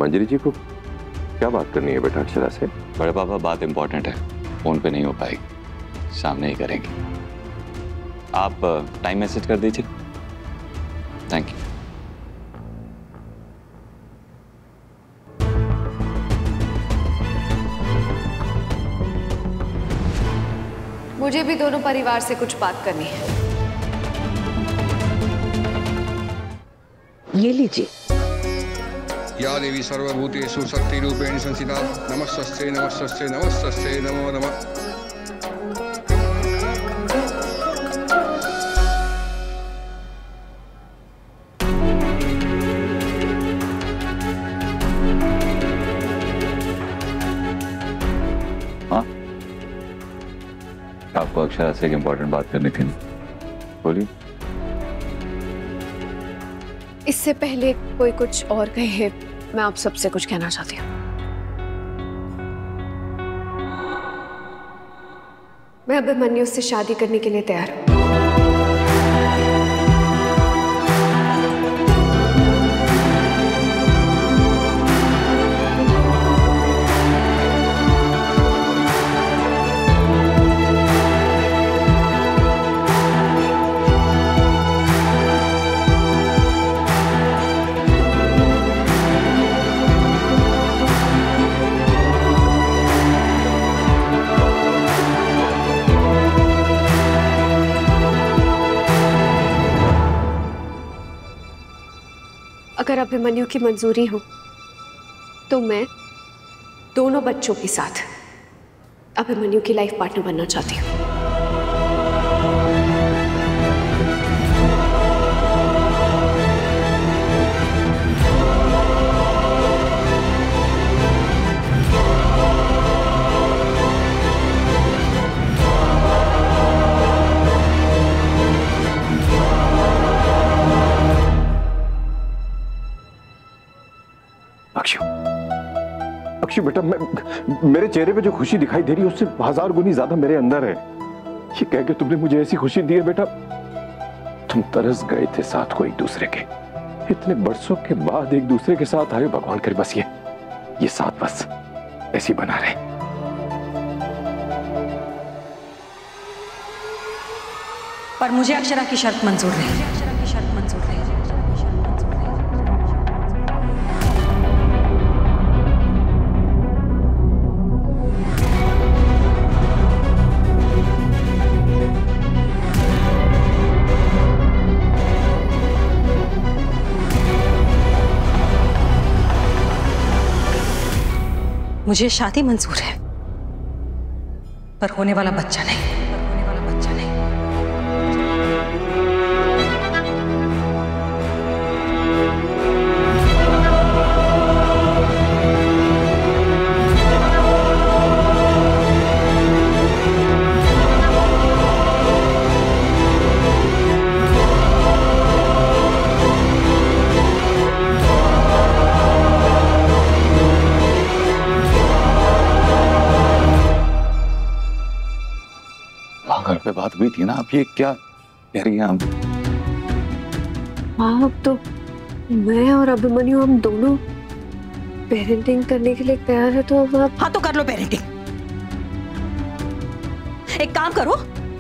मंजरी जी को क्या बात करनी है बेटा अक्षरा से? बड़े पापा बात इंपॉर्टेंट है, फोन पे नहीं हो पाएगी, सामने ही करेंगे। आप टाइम मैसेज कर दीजिए। Thank you. मुझे भी दोनों परिवार से कुछ बात करनी है। ये लीजिए। या देवी सर्वभूतेषु शक्तिरूपेण संस्थिता नमस्तस्यै नमस्तस्यै नमस्तस्यै नमो नमः। हाँ, आपको अक्षरा से एक इम्पोर्टेंट बात करनी थी, बोलिए। इससे पहले कोई कुछ और कहे, मैं आप सबसे कुछ कहना चाहती हूँ। मैं अभिमन्यु से शादी करने के लिए तैयार हूँ। अगर अभिमन्यु की मंजूरी हो तो मैं दोनों बच्चों के साथ अभिमन्यु की लाइफ पार्टनर बनना चाहती हूँ। अक्षु बेटा, मेरे चेहरे पे जो खुशी दिखाई दे रही है उससे 1000 गुनी ज्यादा मेरे अंदर है। ये कह के तुमने मुझे ऐसी खुशी दी है बेटा, तुम तरस गए थे साथ को एक दूसरे के, इतने बरसों के बाद एक दूसरे के साथ आए। भगवान करे बस ये साथ बस ऐसी बना रहे। पर मुझे अक्षरा की शर्त मंजूर नहीं। मुझे शादी मंजूर है, पर होने वाला बच्चा नहीं। घर पे बात हुई थी ना, आप ये क्या कह रही हैं? हम हाँ, अब तो मैं और अभिमन्यु हम दोनों पेरेंटिंग करने के लिए तैयार है, तो अब आप। हाँ तो कर लो पेरेंटिंग। एक काम करो,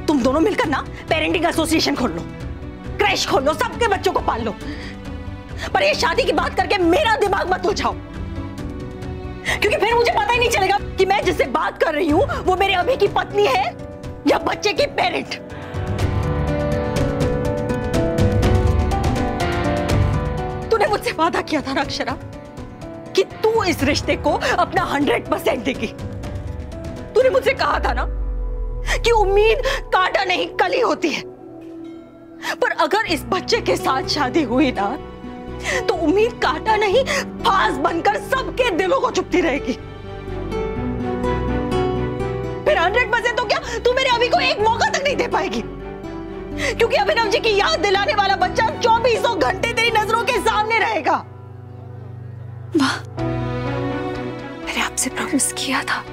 तुम दोनों मिलकर ना पेरेंटिंग एसोसिएशन खोल लो, क्रैश खोल लो, सबके बच्चों को पाल लो। पर ये शादी की बात करके मेरा दिमाग मत उलझाओ, क्योंकि फिर मुझे पता ही नहीं चलेगा कि मैं जिससे बात कर रही हूँ वो मेरे अभी की पत्नी है या बच्चे की पेरेंट। तूने मुझसे वादा किया था ना अक्षरा कि तू इस रिश्ते को अपना 100% देगी। तूने मुझसे कहा था ना कि उम्मीद कांटा नहीं कली होती है, पर अगर इस बच्चे के साथ शादी हुई ना तो उम्मीद कांटा नहीं फांस बनकर सबके दिलों को चुभती रहेगी। फिर 100% तो क्या तू मेरे अभी को एक मौका तक नहीं दे पाएगी, क्योंकि अभिनव जी की याद दिलाने वाला बच्चा 2400 घंटे तेरी नजरों के सामने रहेगा। माँ, मैंने आपसे प्रॉमिस किया था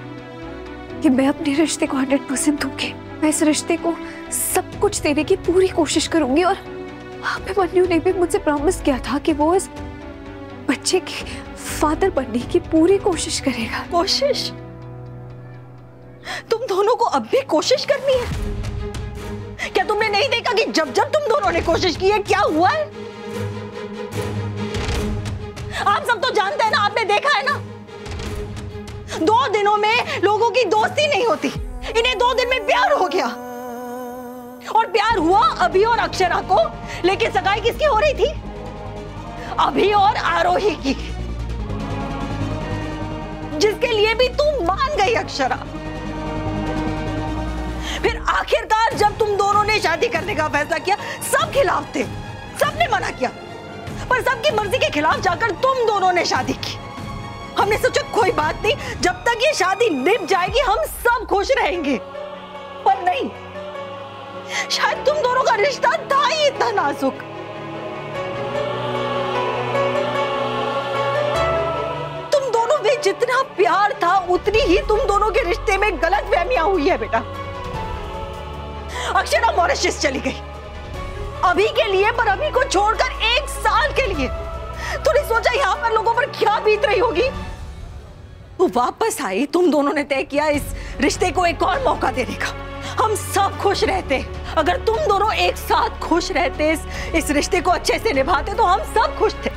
कि मैं अपने रिश्ते को 100% दूंगी। मैं इस रिश्ते को सब कुछ देने की पूरी कोशिश करूंगी, और अभिमन्यु ने भी मुझसे प्रॉमिस किया था कि वो इस बच्चे बच्चे के फादर बनने की पूरी कोशिश करेगा। कोशिश? तुम दोनों को अब भी कोशिश करनी है? क्या तुमने नहीं देखा कि जब जब तुम दोनों ने कोशिश की है क्या हुआ है? आप सब तो जानते हैं ना, आपने देखा है ना, 2 दिनों में लोगों की दोस्ती नहीं होती, इन्हें 2 दिन में प्यार हो गया। और प्यार हुआ अभी और अक्षरा को, लेकिन सगाई किसकी हो रही थी? अभी और आरोही की, जिसके लिए भी तुम मान गई अक्षरा। फिर आखिरकार जब तुम दोनों ने शादी करने का फैसला किया, सब खिलाफ थे, सबने मना किया, पर सबकी मर्जी के खिलाफ जाकर तुम दोनों ने शादी की। हमने सोचा कोई बात नहीं, जब तक ये शादी निभ जाएगी हम सब खुश रहेंगे, पर नहीं, शायद तुम दोनों का रिश्ता था ही इतना नाजुक। तुम दोनों में जितना प्यार था उतनी ही तुम दोनों के रिश्ते में गलतफहमियां हुई है बेटा। अक्षरा मॉरिशस चली गई, अभी के लिए, पर अभी को छोड़कर 1 साल के लिए। तूने सोचा यहाँ पर लोगों पर क्या बीत रही होगी? वो वापस आई, तुम दोनों ने तय किया इस रिश्ते को एक और मौका देने का। हम सब खुश रहते, अगर तुम दोनों एक साथ खुश रहते, इस रिश्ते को अच्छे से निभाते, तो हम सब खुश थे।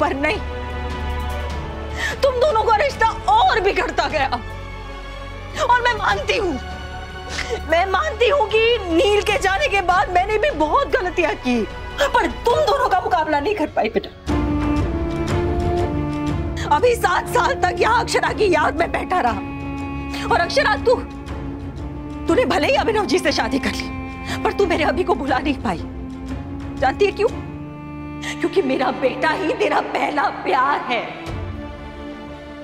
पर नहीं, तुम दोनों का रिश्ता और बिगड़ता गया। और मैं मानती हूँ कि नील के जाने के बाद मैंने भी बहुत गलतियां की, पर तुम दोनों का मुकाबला नहीं कर पाई बेटा। अभी 7 साल तक यहाँ अक्षरा की याद में बैठा रहा, और अक्षरा तूने भले ही अभिनव जी से शादी कर ली, पर तू मेरे अभी को भुला नहीं पाई। जानती है क्यों? क्योंकि मेरा बेटा ही तेरा पहला प्यार है,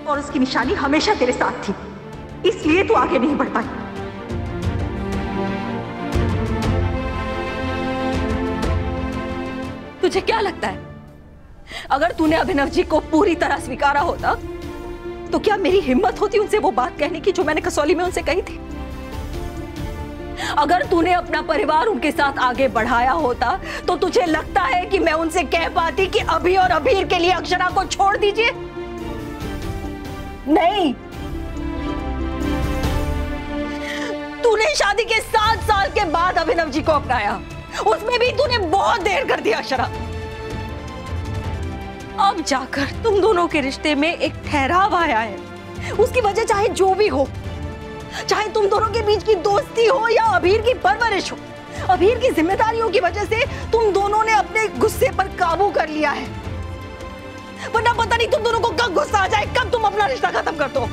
और उसकी निशानी हमेशा तेरे साथ थी, इसलिए तू आगे नहीं बढ़ पाई। तुझे क्या लगता है, अगर तूने अभिनव जी को पूरी तरह स्वीकारा होता, तो क्या मेरी हिम्मत होती उनसे वो बात कहने की जो मैंने कसौली में उनसे कही थी? अगर तूने अपना परिवार उनके साथ आगे बढ़ाया होता, तो तुझे लगता है कि मैं उनसे कह पाती कि अभी और अभीर के लिए अक्षरा को छोड़ दीजिए? नहीं। तूने शादी के 7 साल के बाद अभिनव जी को अपनाया, उसमें भी तूने बहुत देर कर दिया अक्षरा। अब जाकर तुम दोनों के रिश्ते में एक ठहराव आया है, उसकी वजह चाहे जो भी हो, चाहे तुम दोनों के बीच की दोस्ती हो या अभीर की परवरिश हो, अभीर की जिम्मेदारियों की वजह से तुम दोनों ने अपने गुस्से पर काबू कर लिया है, वरना पता नहीं तुम दोनों को कब गुस्सा आ जाए, कब तुम अपना रिश्ता खत्म कर दो।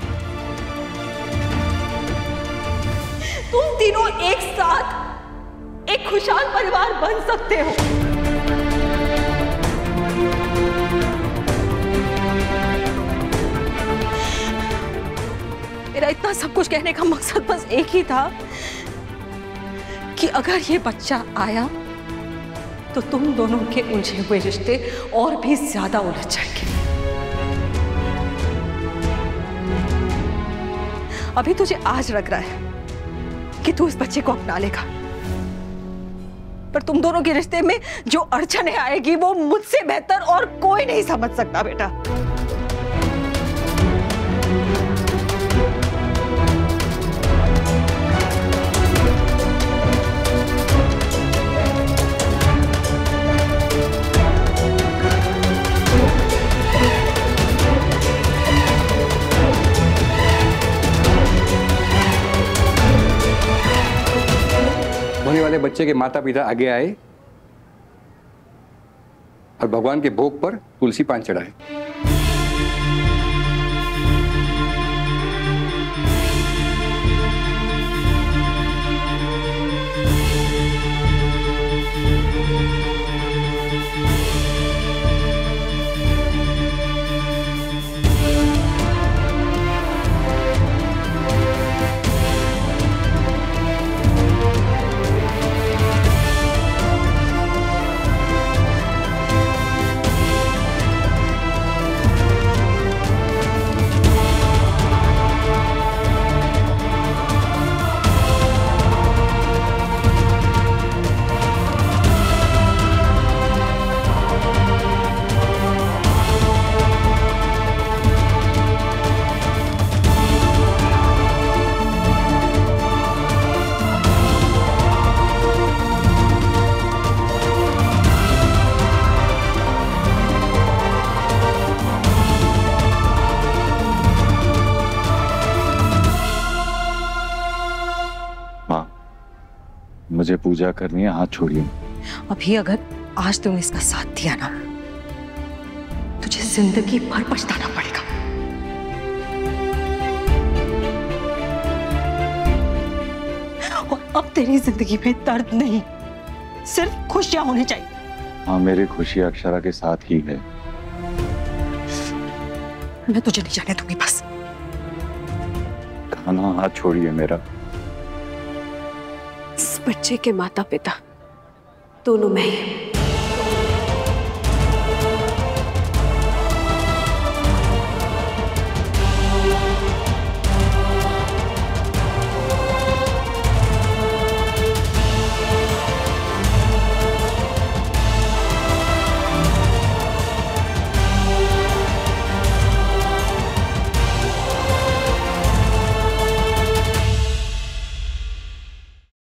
तुम तीनों एक साथ एक खुशहाल परिवार बन सकते हो। मेरा इतना सब कुछ कहने का मकसद बस एक ही था कि अगर ये बच्चा आया तो तुम दोनों के उलझे हुए रिश्ते और भी ज्यादा उलझ जाएंगे। अभी तुझे आज लग रहा है कि तू इस बच्चे को अपना लेगा, पर तुम दोनों के रिश्ते में जो अड़चनें आएगी वो मुझसे बेहतर और कोई नहीं समझ सकता बेटा। होने वाले बच्चे के माता पिता आगे आए और भगवान के भोग पर तुलसी पान चढ़ाए। मुझे पूजा करनी है, हाथ छोड़िए। अभी अगर आज तुमने इसका साथ दिया ना, तुझे जिंदगी भर पछताना पड़ेगा। और अब तेरी जिंदगी में दर्द नहीं, सिर्फ खुशियां होनी चाहिए। हाँ, मेरी खुशी अक्षरा के साथ ही है। मैं तुझे नहीं जाने दूंगी बस। खाना, हाथ छोड़िए मेरा। इस बच्चे के माता पिता दोनों मैं ही हूं।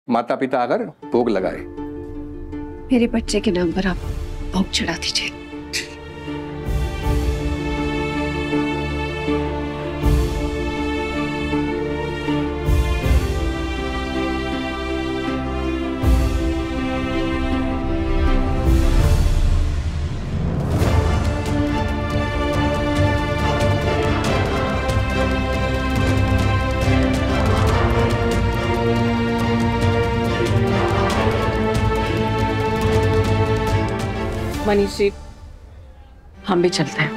माता पिता अगर भोग लगाए। मेरे बच्चे के नाम पर आप भोग चढ़ा दीजिए। मनीष जी, हम भी चलते हैं।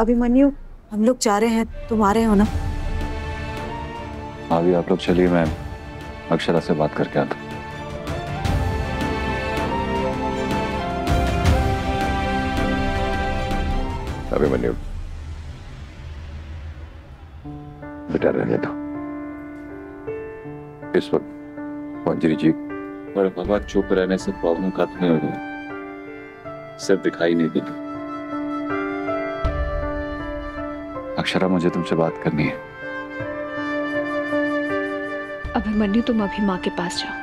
अभिमन्यु, हम लोग जा रहे हैं, तुम आ रहे हो ना? अभी आप लोग चलिए, मैं अक्षरा से बात करके आता हूँ। अभिमन्यु, बेटा रहने दो। इस वक्त मंजरी जी। पर बाबा, चुप रहने से प्रॉब्लम खत्म नहीं होगी, सिर्फ दिखाई नहीं देती। अक्षरा, मुझे तुमसे बात करनी है। अभिमन्यु, तुम अभी माँ के पास जाओ,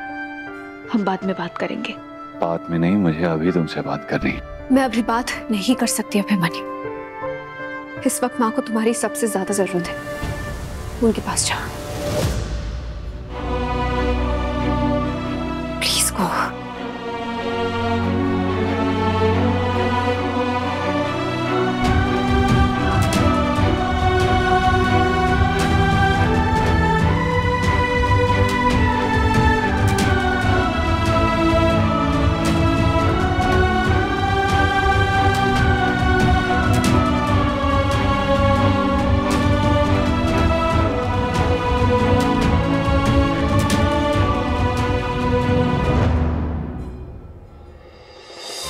हम बाद में बात करेंगे। बात में नहीं, मुझे अभी तुमसे बात करनी है। मैं अभी बात नहीं कर सकती अभिमन्यु। इस वक्त माँ को तुम्हारी सबसे ज्यादा जरूरत है। उनके पास जाओ, प्लीज गो।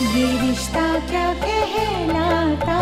ये रिश्ता क्या कहलाता